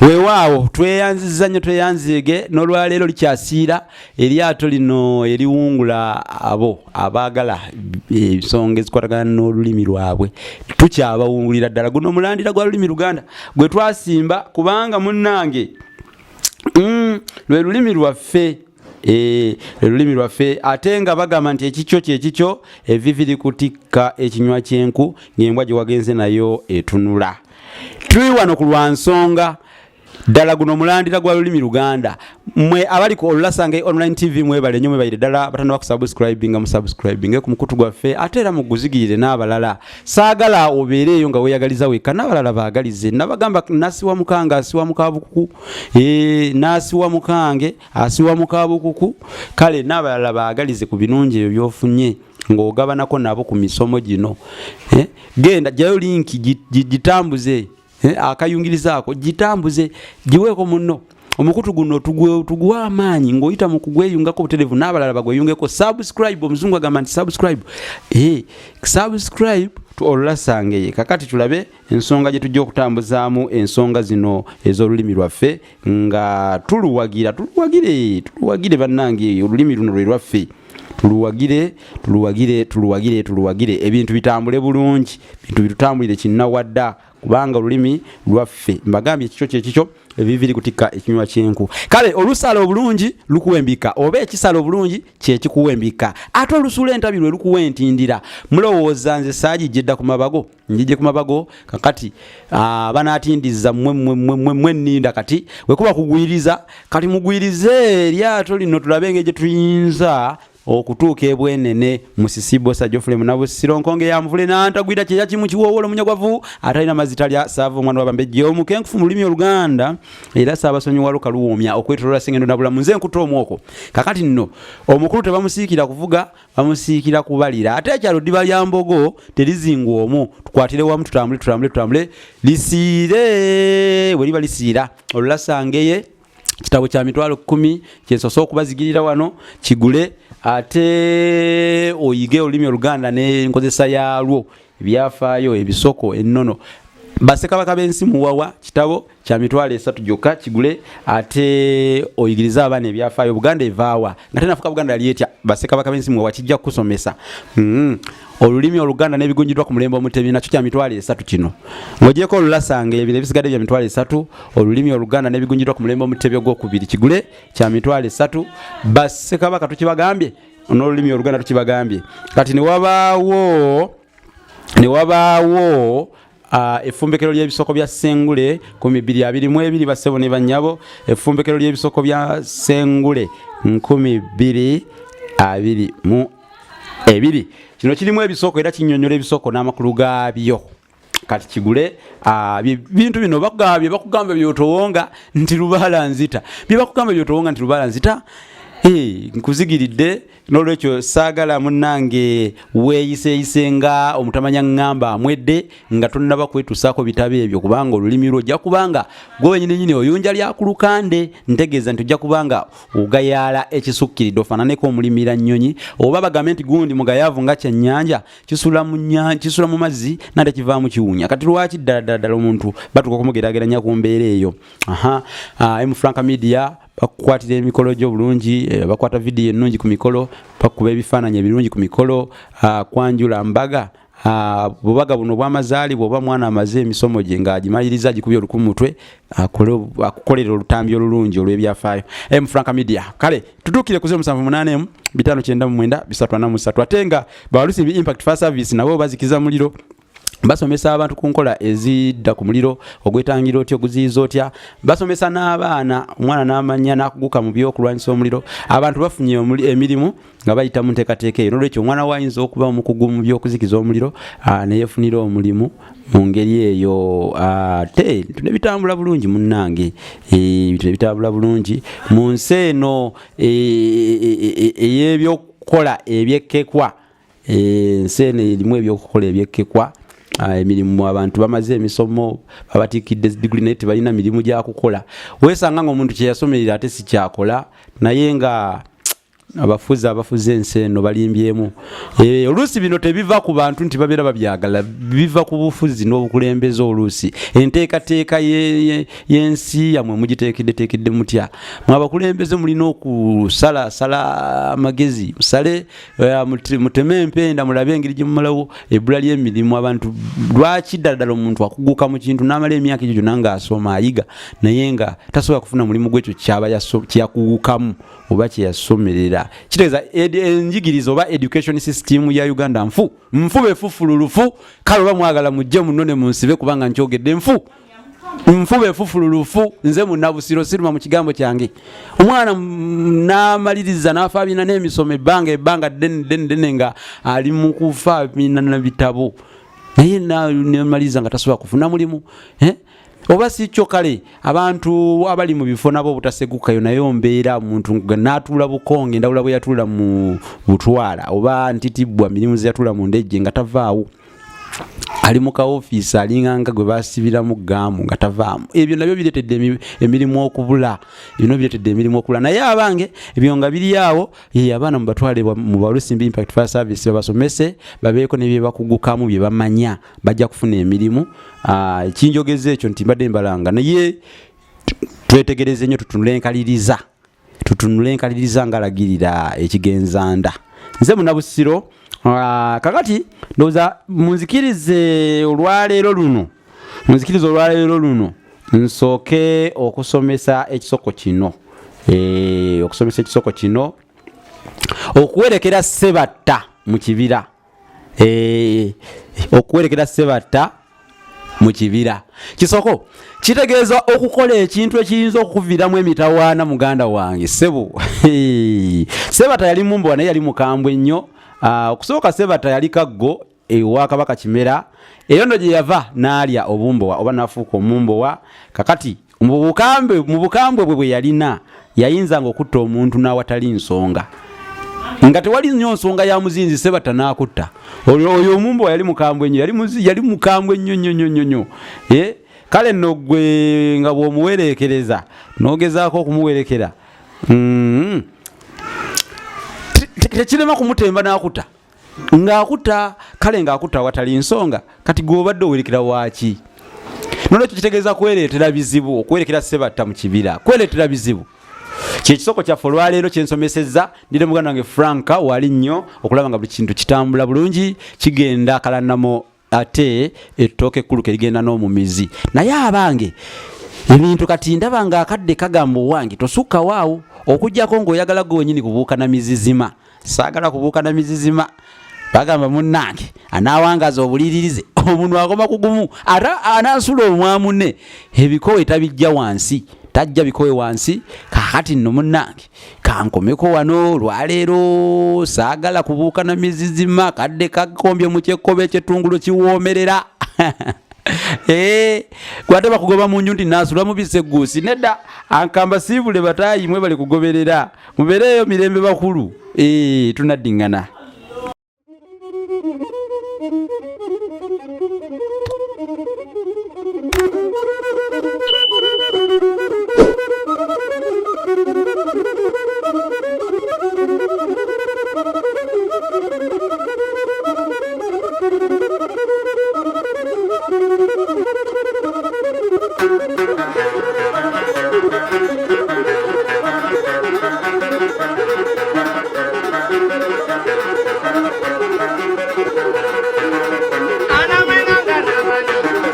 Weewaawo tweyanziza nnyo tweyanzige n'olwaleero likyasiira eryato lino eriwungula abo abaagala ensonga ezikwatagana n'olulimi lwabwe tukyabawungulira ddala guno omulandira gwa lulimi Luganda gwe twasimba kubanga munnange lwe lulimi lwaffe lulimi lwaffe ate nga bagamba nti ekikyo kyekikyo eviviri kutikka ekinywa ky'enku ng'embwa gye wagenze nayo etunula. Tuli wano ku lwa nsonga ddala guno mulandira gwa lulimi Luganda mwe abali ku Olulange online TV mwebale nnyo mwebayire ddala batandika kusubscribinga musubscribinge ku mukutu gwaffe ate era muguzigirire n'abalala saagala obeereeyo nga weeyagaliza wekka n'abalala baagalize nabagamba nasiwa mukanga asiwa mukabukuku nasiwa mukange asiwa mukabukuku kale n'abalala baagalize ku binungi ebyo byofunye ng'ogabanako nabo ku misomo gino genda jayo linki gitambuze akayungirizaako gitambuze giweeko munno omukutu guno tugwa amaanyi ng'oyita mu kugweyungako butereevu n'abalala bagweyungeko subscribe omuzungu agamba nti subscribe subscribe to Olulange kakati tulabe ensonga gye tujja okutambuzaamu ensonga zino ez'olulimi lwaffe nga tuluwagire bannange olulimi luno lwe lwaffe tuluwagire ebintu bitambule bulungi bintu bitutambulire kinnawadda kubanga olulimi lwaffe mbagambye ekikyo ebiviri kutikka ekinywa ky'enku kale olusala obulungi lukuwembika oba ekisala obulungi kyekikuwembika ate olusula entabi lwe lukuwa entindira mulowooza nze saagijjedda ku mabago njijje ku mabago kakati banaatindiza mwe nninda kati wekuba kugwiriza kati mugwirize eryato lino tulabe engeri gye tuyinza okutuuka ebwenene musisibo sajofule munabo sironkonge ya mvule n'antagwira kyeya kimu kiwoowolo munyagwavu atalina mazita lya saavu omwana wabambejje omukenkufu mu lulimi Oluganda era saabasonyiwa lukaluwoomya okwetolola sengendo nabula munze nkuta omwoko kakati nno omukulu tebamusiikira kuvuga bamusiikira kubalira ate ekyalo ddiba lya mbogo terizinga omwo tukwatire wamu tutambule lisiire bwe liba lisiira Olulange kitabo kya mitwalo 10 kyesoso okubazigirira wano kigule ate oyige olulimi Oluganda n'enkozesa yalwo ebyafaayo ebisoko ennono Bassekabaka b'ensi muwawa kitabo kya mitwalo 3 gyokka kigule ate oyigiriza abaana ebyafaayo Buganda evaawa nga tenafuka Buganda lyetya Bassekabaka b'ensi muwawa kijja kusomesa olulimi Oluganda n'ebigunjidwa ku mulembe omutebi nakyo kya mitwalo 3 kino ng'ogyeko Olulange ebyo ebisigadde bya mitwalo 3 olulimi Oluganda n'ebigunjidwa ku mulembe omutebi ogwokubiri kigule kya mitwalo 3 Bassekabaka tukibagambye n'olulimi Oluganda tukibagambye kati ne wabaawo effumbekero ly'ebisoko bya Ssengule 1222 bassebo ne bannyabo effumbekero ly'ebisoko bya Ssengule 1222 kino kirimu ebisoko era kinnyonnyola ebisoko n'amakulu gaabyo kati kigule bintu bino bakugamba byotowonga nti lubaala nzita byebakugamba byotowonga nti lubaala nzita nkuzigiridde n'olwekyo saagala munnange weeyiseyise nga omutamanya ngamba amwedde nga tonnaba kwetusaako bitabo ebyo kubanga olulimi lwo ojja kubanga gwe wenyini nyini oyunja lyakulukande ntegeeza nti ojja kubanga ogayaala ekisukkiridde ofaananeko omulimira nnyonyi oba bagambe nti gundi mugayaavu nga kyennyanja kisula mu mazzi nate kivaamu kiwunya kati lwaki ddala omuntu batuka okumugeraageranya ku mbeera eyo Franka Media bakukwatira emikolo gyo bulungi bakwata video ennungi ku mikolo bakuba ebifaananyi ebirungi ku mikolo kwanjula mbaga bubaga buno bw'amazaali bw'oba mwana amaze emisomo gye ng'agimaliriza agikubye olukumutwe akukolera olutambi olulungi olw'ebyafaayo Franka Media kale tutuukire ku 078 599 343 ate nga bawalusi Impact Fire Service nabo bazikiza muliro basomesa abantu ku nkola ezidda ku muliro ogwetangira otyo oguziyiza otya basomesa n'abaana omwana n'amanya n'akuguka mu by'okulwanyisa omuliro abantu bafunye emirimu nga bayita mu nteekateeka eyo n'olwekyo omwana wayinza okuba omukugu mu by'okuzikiza omuliro neyefunira omulimu mu ngeri eyo ate nebitambula bulungi munnange nebitambula bulungi mu nsi eno ey'ebyokukola ebyekkekwa ensi eno erimu ebyokukola ebyekkekwa emirimu abantu bamaze emisomo babatikidde degree net balina mirimu gya kukola wesanga ng'omuntu kye yasomerera ate si kyakola naye nga abafuzi ensi eno balimbyemu oluusi bino tebiva ku bantu nti babeera babyagala biva ku bufuzi n'obukulembeze oluusi enteekateeka y'ensi yamwe mugiteekedde mutya mwe abakulembeze mulina okusala amagezi musale muteme empenda mulabe engeri gye mumalawo ebbula ly'emirimu abantu lwaki ddala omuntu akuguka mu kintu n'amala emyaka egyo gyonna ng'asoma ayiga naye nga tasobola kufuna mulimu gw'ekyo kyakugukamu oba kye yasomerera kitegeeza enjigiriza oba education system ya Uganda nfu befufululufu kale oba mwagala mujje munone munsibe kubanga nkyogedde nfu befufululufu nze munnabusiro siruma mu kigambo kyange omwana n'amaliriza n'afaabina n'emisomo ebbanga ddene nga ali mu kufaabina na bitabo naye n'amaliriza nga tasobola kufuna mulimu oba si kyo kale abantu abali mu bifo nabo butasegukayo naye mbeera omuntu n'atuula bukonge ndawula bwe yatuula mu butwala oba ntitibwa mirimu ze yatuula mu ndejje nga tavaawo ali mu kaofiisi alinganga gwe basibiramu gaamu nga tavaamu ebyo nabyo bireetedde emirimu okubula naye abange ebyo nga biri awo abaana mubatwale mu Balusimbi Impact Fire Service babasomese babeeko ne bye bakugukamu bye bamanya bajja kufuna emirimu ekinjogeza ekyo nti mbadde mbalanga naye twetegereze nnyo tutunule enkaliriza ngalagirira ekigenzanda nze Munnabusiro kakati ndoza munzikirize olwaleero luno nsooke okusomesa ekisoko kino okuwerekera Ssebatta mu kibira kisoko kitegeeza okukola ekintu ekiyinza okukuviiramu emitawaana muganda wange ssebo Ssebatta yali mumbowa naye yali mukambwe nnyo okusooka Ssebatta yali kaggo ewa Kabaka Kimera eyo ndo gye yava n'alya obumbowa oba n'afuuka omumbowa kakati mu bukambwe bwe yalina yayinzanga okutta omuntu n'awatali nsonga nga tewali nnyo nsonga ya muzinzi Ssebatta n'akutta oyo omumbowa yali mukambwe nnyo yali mukambwe nnyo kale nno gwe nga bw'omuwerekereza n'ogezaako okumuwerekera tekirema kumutemba n'akutta ng'akutta kale ng'akutta awatali nsonga kati gw'obadde owerekera waaki nolwekyo kitegeeza kwereetera bizibu okwerekera Ssebatta mu kibira kwereetera bizibu kyekisoko kyaffe olwaleero kyensomesezza ndire muganda wange Franka wali nnyo okulaba nga buli kintu kitambula bulungi kigenda kalanamo ate ettooke ekkuluke ligenda n'omumizi naye abange ebintu kati ndaba nga akadde kagamba owange tosukka waawo okujjako ng'oyagala gwenyini kubuuka na mizizima saagala kubuuka na mizizima bagamba munnange anaawangaza obuliririze omuntu akoma kugumu ata anaasula omwamune ebikowe tabijja wansi tajja bikowe wansi kakati nno munnange kankomeko wano lwaleero saagala kubuuka na mizizima kadde kakombye mu kyekkobe ekyettungulu kiwoomerera kwate bakugoba mu nju nti naasula mu biseguusi nedda ankamba siibule bataayi mwe bali kugoberera mubeereyo mirembe bakulu tunaddingana